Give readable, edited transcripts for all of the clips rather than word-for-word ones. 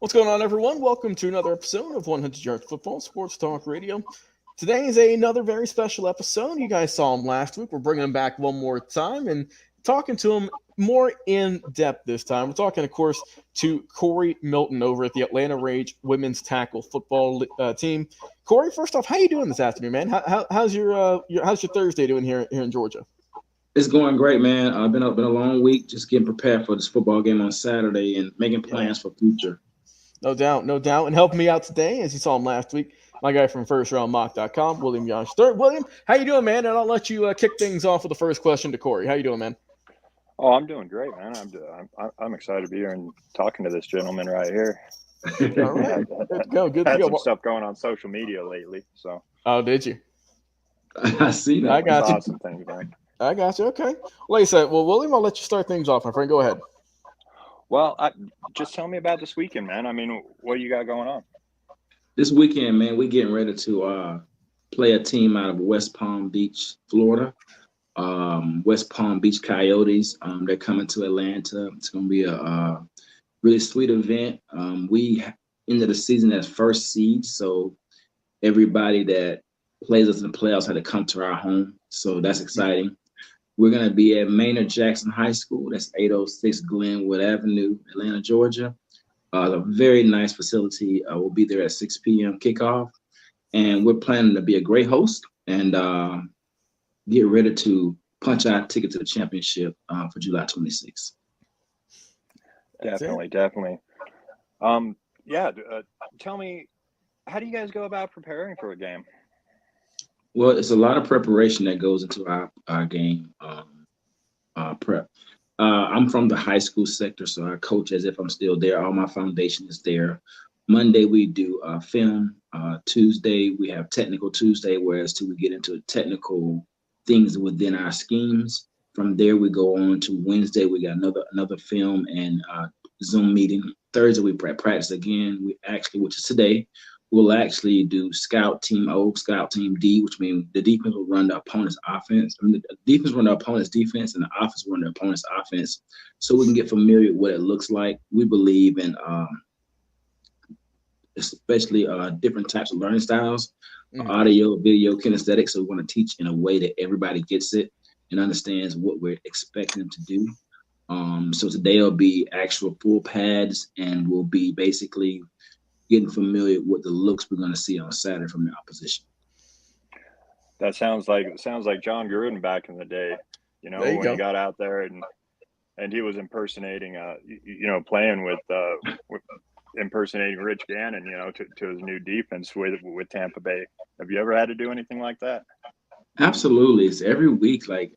What's going on, everyone? Welcome to another episode of 100 Yards Football Sports Talk Radio. Today is another very special episode. You guys saw him last week. We're bringing him back one more time and talking to him more in depth this time. We're talking, of course, to Corey Milton over at the Atlanta Rage women's tackle football team. Corey, first off, how you doing this afternoon, man? How's your Thursday doing here in Georgia? It's going great, man. I've been a long week, just getting prepared for this football game on Saturday and making plans for future. No doubt. And helping me out today, as you saw him last week, my guy from FirstRoundMock.com, William Yanish. William, how you doing, man? And I'll let you kick things off with the first question to Corey. How you doing, man? Oh, I'm doing great, man. I'm excited to be here and talking to this gentleman right here. All right, good to go. Good to Had go. some stuff going on social media lately, so. Oh, did you? I see that. I got you. Awesome things, man. I got you. Okay. Like I said, well, William, I'll let you start things off, my friend. Go ahead. Well, just tell me about this weekend, man. I mean, what do you got going on? This weekend, man, we're getting ready to play a team out of West Palm Beach, Florida. West Palm Beach Coyotes. They're coming to Atlanta. It's going to be a really sweet event. We ended the season as first seed, so everybody that plays us in the playoffs had to come to our home. So that's exciting. We're going to be at Maynard Jackson High School. That's 806 Glenwood Avenue, Atlanta, Georgia. A very nice facility. We'll be there at 6 p.m. kickoff. And we're planning to be a great host and get ready to punch our ticket to the championship for July 26th. Definitely. Tell me, how do you guys go about preparing for a game? Well, it's a lot of preparation that goes into our game prep. I'm from the high school sector, so I coach as if I'm still there. All my foundation is there. Monday, we do film. Tuesday, we have technical Tuesday, whereas we get into technical things within our schemes. From there, we go on to Wednesday. We got another film and Zoom meeting. Thursday, we practice again. Which is today. We'll actually do scout team O, scout team D, which means the defense will run the opponent's offense. The defense will run the opponent's defense, and the offense will run the opponent's offense, so we can get familiar with what it looks like. We believe in especially different types of learning styles, audio, video, kinesthetic. So we want to teach in a way that everybody gets it and understands what we're expecting them to do. So today will be actual full pads, and we'll be basically getting familiar with the looks we're going to see on Saturday from the opposition. That sounds like John Gruden back in the day, when he got out there and he was impersonating, playing with impersonating Rich Gannon, to his new defense with Tampa Bay. Have you ever had to do anything like that? Absolutely. It's every week. Like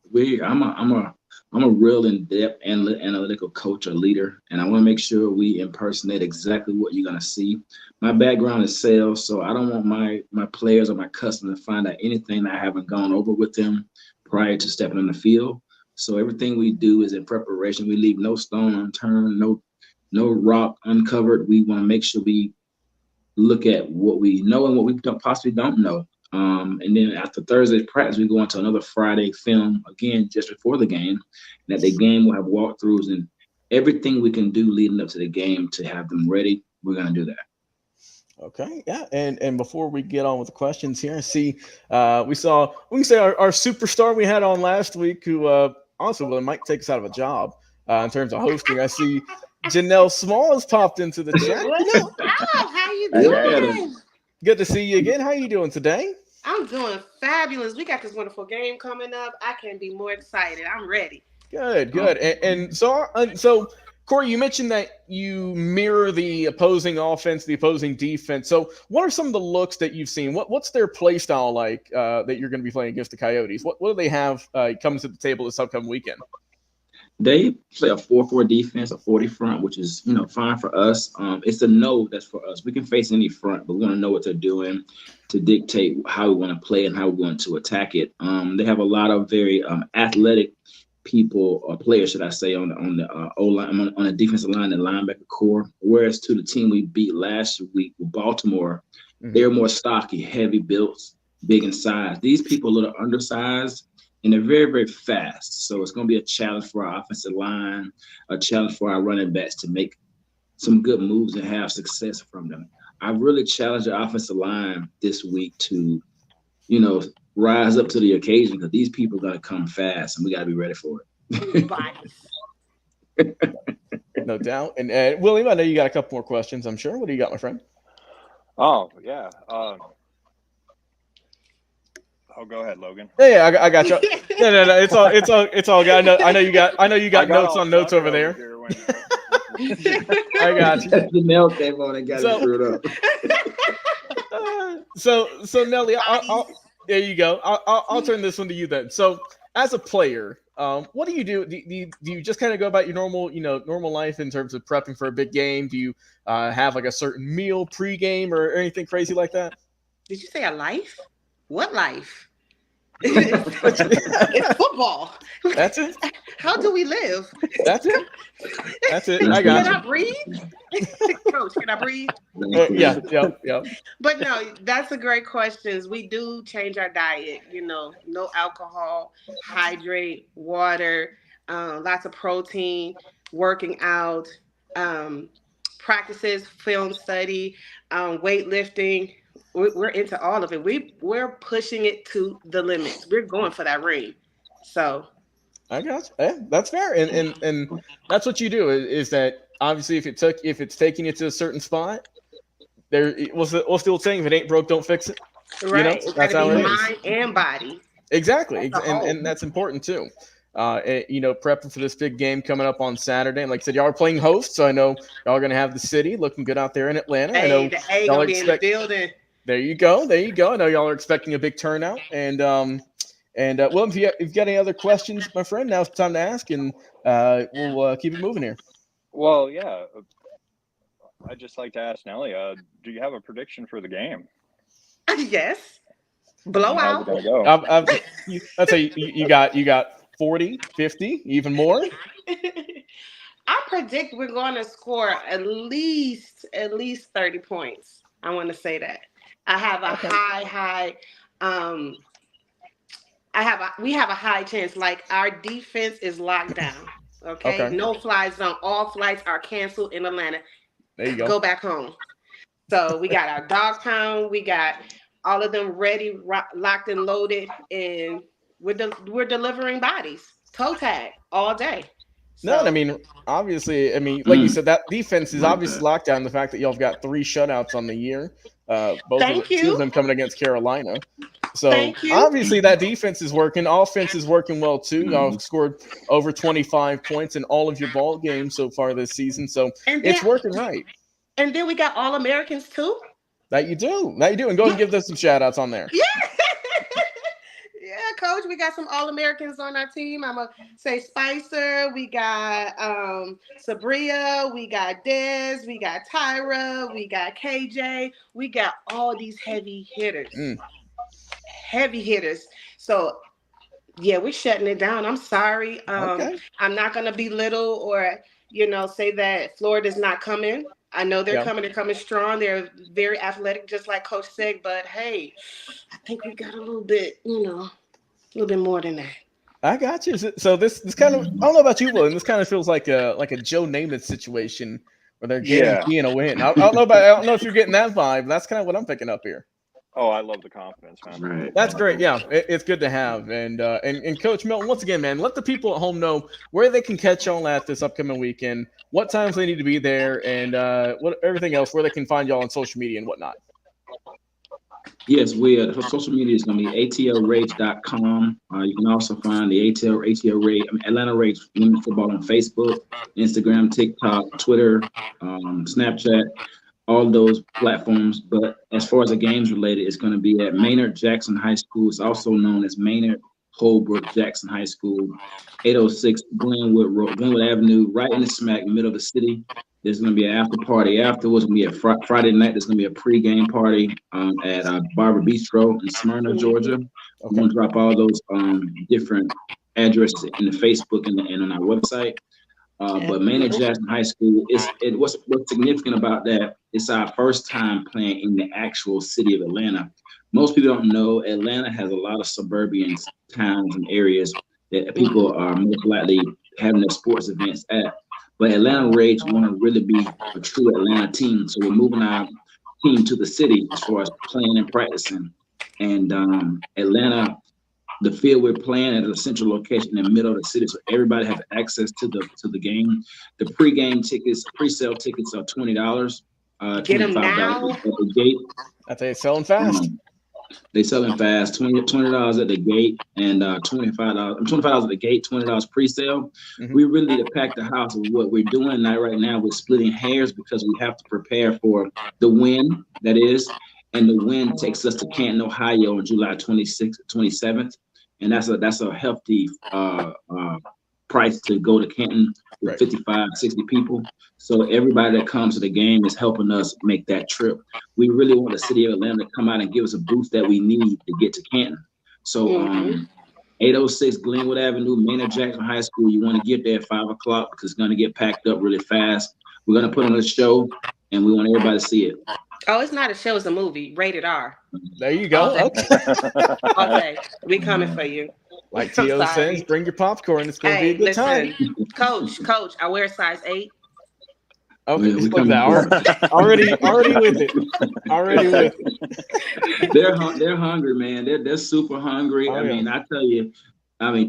I'm a real in-depth analytical coach or leader, and I want to make sure we impersonate exactly what you're going to see. My background is sales, so I don't want my players or my customers to find out anything that I haven't gone over with them prior to stepping on the field. So everything we do is in preparation. We leave no stone unturned, no rock uncovered. We want to make sure we look at what we know and what we possibly don't know. And then after Thursday's practice, we go into another Friday film again just before the game. And at the game, we'll have walkthroughs and everything we can do leading up to the game to have them ready. We're going to do that. Okay, yeah, and before we get on with the questions here, we can say our superstar we had on last week, who honestly might take us out of a job in terms of hosting. I see Janelle Small has popped into the chat. How you doing? Good to see you again. How are you doing today? I'm doing fabulous. We got this wonderful game coming up. I can't be more excited. I'm ready. Good. And so, Corey, you mentioned that you mirror the opposing offense, the opposing defense. So what are some of the looks that you've seen? What's their play style like that you're going to be playing against the Coyotes? What do they have coming to the table this upcoming weekend? They play a 4-4 defense, a 40 front, which is, fine for us. It's a no that's for us. We can face any front, but we want to know what they're doing to dictate how we want to play and how we want to attack it. They have a lot of very athletic people or players, should I say, on the O-line, on the defensive line and linebacker core. Whereas to the team we beat last week with Baltimore, they're more stocky, heavy built, big in size. These people are a little undersized, and they're very, very fast. So it's going to be a challenge for our offensive line, a challenge for our running backs to make some good moves and have success from them. I really challenged the offensive line this week to, rise up to the occasion, because these people are going to come fast and we got to be ready for it. No doubt. And William, I know you got a couple more questions, I'm sure. What do you got, my friend? Oh, yeah. Go ahead, Logan. Yeah, I got you. No. It's all good. I know you got notes on notes over there. I got you. The nail came on and got it screwed up. So Nelly, there you go. I'll turn this one to you then. So as a player, what do you do? Do you just kind of go about your normal life in terms of prepping for a big game? Do you have like a certain meal pregame or anything crazy like that? Did you say a life? What life? It's football. That's it. How do we live? That's it. I got Can I breathe? Coach, can I breathe? Yeah. But no, that's a great question. We do change our diet, no alcohol, hydrate, water, lots of protein, working out, practices, film study, weightlifting. We're into all of it. We're pushing it to the limits. We're going for that ring. So I got you. Yeah, that's fair. And that's what you do is that obviously if it's taking you to a certain spot, what's the old saying? If it ain't broke, don't fix it. Right. That's how it is. Mind and body. Exactly. And that's important too. Prepping for this big game coming up on Saturday. And like I said, y'all are playing host, so I know y'all are going to have the city looking good out there in Atlanta. Hey, I know the A going to be in the building. There you go. I know y'all are expecting a big turnout. And well, if you've got any other questions, my friend, now's the time to ask, and we'll keep it moving here. Well, yeah. I'd just like to ask Nelly, do you have a prediction for the game? Yes. Blowout. How's it gonna go? Let's say you got 40, 50, even more. I predict we're going to score at least 30 points. I want to say that. I have a high. We have a high chance. Like our defense is locked down. Okay. No fly zone. All flights are canceled in Atlanta. There you go. Go back home. So we got our dog pound. We got all of them ready, locked and loaded, and we're delivering bodies. Toe tag all day. No, I mean, obviously, like you said, that defense is obviously locked down. The fact that y'all have got 3 shutouts on the year, two of them coming against Carolina. So obviously that defense is working. Offense is working well too. Y'all have scored over 25 points in all of your ball games so far this season. So it's working right. And then we got All-Americans too. That you do. And go ahead and give them some shout outs on there. Yeah. Yeah, Coach, we got some All-Americans on our team. I'm going to say Spicer. We got Sabria. We got Dez. We got Tyra. We got KJ. We got all these heavy hitters. Heavy hitters. So, yeah, we're shutting it down. I'm sorry. I'm not going to belittle or, say that Florida's not coming. I know they're coming. They're coming strong. They're very athletic, just like Coach said. But, hey, I think we got a little bit, a little bit more than that. I got you. So this kind of, I don't know about you, William. This kind of feels like a Joe Namath situation where they're guaranteeing a win. I don't know if you're getting that vibe. That's kind of what I'm picking up here. Oh, I love the confidence, man. Right. That's great. Yeah, it's good to have. And Coach Milton, once again, man, let the people at home know where they can catch y'all at this upcoming weekend, what times they need to be there, and everything else, where they can find y'all on social media and whatnot. Yes, social media is going to be atlrage.com. You can also find the ATL Rage, Atlanta Rage Women's Football on Facebook, Instagram, TikTok, Twitter, Snapchat, all those platforms. But as far as the games related, it's going to be at Maynard Jackson High School. It's also known as Maynard Holbrook Jackson High School, 806 Glenwood Avenue, right in the smack middle of the city. There's going to be an after party afterwards. It's going to be a Friday night. There's going to be a pregame party at Barber Bistro in Smyrna, Georgia. I'm going to drop all those different addresses in the Facebook and on our website. But Maynard Jackson High School, what's significant about that, it's our first time playing in the actual city of Atlanta. Most people don't know Atlanta has a lot of suburban towns and areas that people are most likely having their sports events at. But Atlanta Rage want to really be a true Atlanta team. So we're moving our team to the city as far as playing and practicing. And Atlanta, the field we're playing at a central location in the middle of the city, so everybody has access to the game. The pre-sale tickets are $20. Get them $25 now. at the gate. I think it's selling fast. They selling fast. $20 at the gate and $25 at the gate, $20 pre-sale. Mhm. We really need to pack the house with what we're doing right now. We're splitting hairs because we have to prepare for the win, that is. And the win takes us to Canton, Ohio on July 26th, 27th. And that's a hefty price to go to Canton with 55, 60 people. So everybody that comes to the game is helping us make that trip. We really want the city of Atlanta to come out and give us a boost that we need to get to Canton. So 806 Glenwood Avenue, Maynard Jackson High School, you want to get there at 5 o'clock because it's going to get packed up really fast. We're going to put on a show, and we want everybody to see it. Oh, it's not a show, it's a movie. Rated R. There you go. Okay. We coming for you. Like T.O. says, bring your popcorn. It's going to be a good time. Coach, I wear size 8. Okay, look at that. Already with it. Already with it. They're hungry, man. They're super hungry. I mean, I tell you,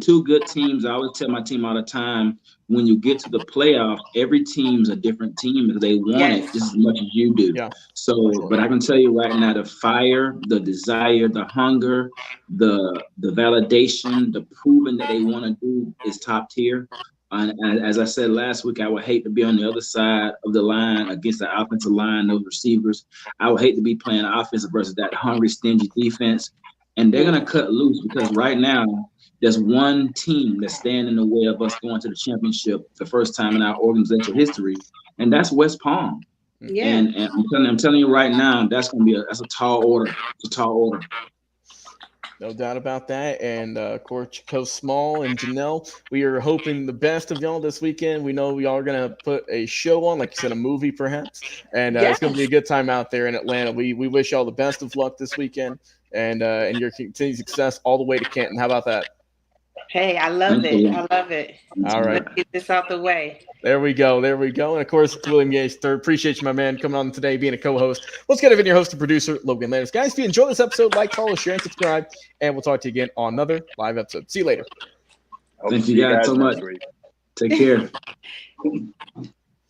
two good teams. I always tell my team all the time, when you get to the playoffs, every team's a different team because they want it just as much as you do. Yeah. So, but I can tell you right now, the fire, the desire, the hunger, the validation, the proving that they want to do is top tier. And as I said last week, I would hate to be on the other side of the line against the offensive line, those receivers. I would hate to be playing offensive versus that hungry, stingy defense. And they're going to cut loose because right now, there's one team that's standing in the way of us going to the championship the first time in our organizational history, and that's West Palm. Yeah. And I'm telling you right now, that's going to be a tall order. It's a tall order. No doubt about that. And of course, Coach Small and Janelle, we are hoping the best of y'all this weekend. We know y'all are going to put a show on, like you said, a movie perhaps. And it's going to be a good time out there in Atlanta. We wish y'all the best of luck this weekend and your continued success all the way to Canton. How about that? Hey, I love it. I love it. All right. Let's get this out the way. There we go. And of course, William Gage III. Appreciate you, my man, coming on today, being a co-host. Let's get in your host and producer, Logan Landers. Guys, if you enjoyed this episode, like, follow, share, and subscribe. And we'll talk to you again on another live episode. See you later. Thank you guys so much. Take care.